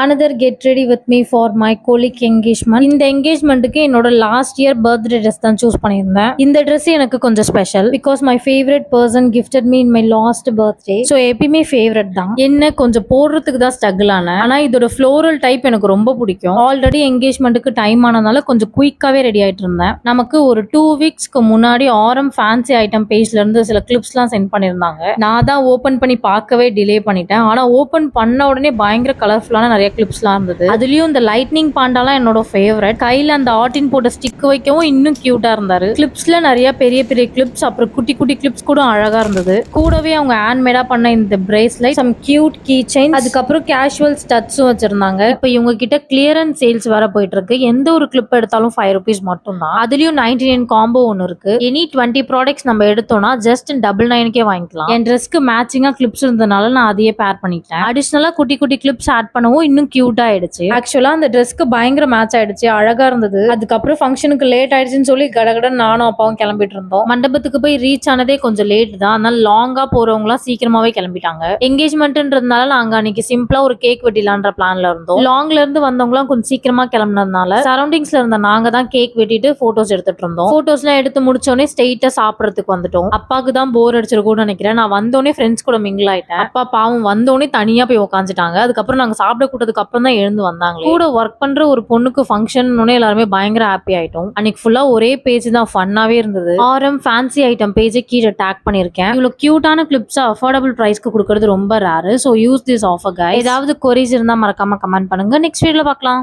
another get ready with me for my colleague engagement. இந்த என்கேஜ்மெண்ட்டுக்கு என்னோட last year birthday dress தான் choose பண்ணியிருந்தேன். இந்த ட்ரெஸ் எனக்கு கொஞ்சம் special because my favourite person gifted me in my last birthday. So எப்பயுமே favourite தான். என்ன கொஞ்சம் போடுறதுக்கு தான் ஸ்ட்ரகிள் ஆனேன். ஆனால் இதோட ஃப்ளோரல் டைப் எனக்கு ரொம்ப பிடிக்கும். ஆல்ரெடி என்கேஜ்மெண்ட்டுக்கு டைம் ஆனதுனால கொஞ்சம் குயிக்காவே ரெடி ஆயிட்டு இருந்தேன். நமக்கு ஒரு 2 வீக்ஸ்க்கு முன்னாடி ஆரம் ஃபேன்சி ஐட்டம் பேஜ்ல இருந்து சில கிளிப்ஸ்லாம் சென்ட் பண்ணியிருந்தாங்க. நான் தான் ஓப்பன் பண்ணி பார்க்கவே டிலே பண்ணிட்டேன். ஆனால் ஓப்பன் பண்ண உடனே பயங்கர கலர்ஃபுல்லான நிறைய கிளிப்ஸ்லாம் இருந்தது. அதுலயும் இந்த லைட்னிங் பாண்டாலாம் என்னோட ஃபேவரட். கையில அந்த ஆர்டின் போட்ட ஸ்டிக் வைக்கவும் இன்னும் கியூட்டா இருந்தாரு. கிளிப்ஸ்ல நிறைய பெரிய பெரிய கிளிப்ஸ், அப்புறம் குட்டி குட்டி கிளிப்ஸ் கூட அழகா இருந்தது. கூடவே அவங்க ஹேண்ட்மேடா பண்ண இந்த bracelet, some cute key chain, அதுக்கப்புறம் கேஷுவல் ஸ்டட்ஸும் வச்சிருந்தாங்க. இப்போ இவங்க கிட்ட கிளியரன்ஸ் சேல்ஸ் வர போயிட்டு இருக்கு. எந்த ஒரு கிளிப் எடுத்தாலும் 5 rupees மட்டும் தான். அதுலயும் 99 காம்போ ஒன்னு இருக்கு. எனி 20 ப்ராடக்ட்ஸ் நம்ம எடுத்தோம்னா ஜஸ்ட் 99 வாங்கிக்கலாம். என் ட்ரெஸ்க்கு மேட்சிங்கா கிளிப்ஸ் இருந்ததுனால நான் அதையே பேர் பண்ணிட்டேன். அடிஷனலா குட்டி குட்டி கிளிப்ஸ் ஆட் பண்ணவும் இன்னும் கியூட்டா ஆயிடுச்சு. ஆக்சுவலா அந்த ட்ரெஸ்க்கு பயங்கர மேட்ச் ஆயிடுச்சு, அழகா இருந்தது. அதுக்கப்புறம் ஃபங்க்ஷனுக்கு லேட் ஆயிடுச்சுன்னு சொல்லி கடகடன் நானும் அப்பாவும் கிளம்பிட்டு இருந்தோம். மண்டபத்துக்கு போய் ரீச் ஆனதே கொஞ்சம் லேட் தான். அதனால லாங்கா போறவங்க எல்லாம் சீக்கிரமாவே கிளம்பிட்டாங்க. என்கேஜ்மெண்ட்ன்றதுனால நாங்க அன்னைக்கு சிம்பிளா ஒரு கேக் வெட்டிலான்ற பிளான்ல இருந்தோம். லாங்ல இருந்து வந்தவங்க எல்லாம் கொஞ்சம் சீக்கிரமா கிளம்பினதுனால சரௌண்டிங்ஸ்ல இருந்த நாங்க தான் கேக் வெட்டிட்டு போட்டோஸ் எடுத்துட்டு இருந்தோம். போட்டோஸ் எல்லாம் எடுத்து முடிச்சோடனே ஸ்ட்ரெயிட்டா சாப்பிடறதுக்கு வந்துட்டோம். அப்பாக்கு தான் போர் அடிச்சிருக்கும்னு நினைக்கிறேன். நான் வந்தோடனே ஃப்ரெண்ட்ஸ் கூட மிங்கிள் ஆயிட்டேன். அப்பா பாவம் வந்தோடனே தனியா போய் உட்காந்துட்டாங்க. அதுக்கப்புறம் நாங்க சாப்பிட கூட்டதுக்கு அப்புறம் தான் எழுந்து வந்தாங்க. கூட ஒர்க் பண்ற ஒரு பொண்ணுக்கு ஃபங்க்ஷன் எல்லாருமே பயங்கர ஹாப்பி ஆயிட்டோம். அன்னைக்கு ஃபுல்லா ஒரே பேஜ் தான், ஃபன்னாவே இருந்தது. ஆரம் ஃபேன்சி ஐட்டம் பேஜை கீழே டேக் பண்ணிருக்கேன். இவ்வளவு கியூட்டான கிளிப்ஸ் அஃபோர்டபிள் பிரைஸ்க்கு கொடுக்கறது ரொம்ப rare. So use this offer guys. ஏதாவது கொரிஸ் இருந்தா மறக்காம கமெண்ட் பண்ணுங்க. நெக்ஸ்ட் வீடியோல பார்க்கலாம்.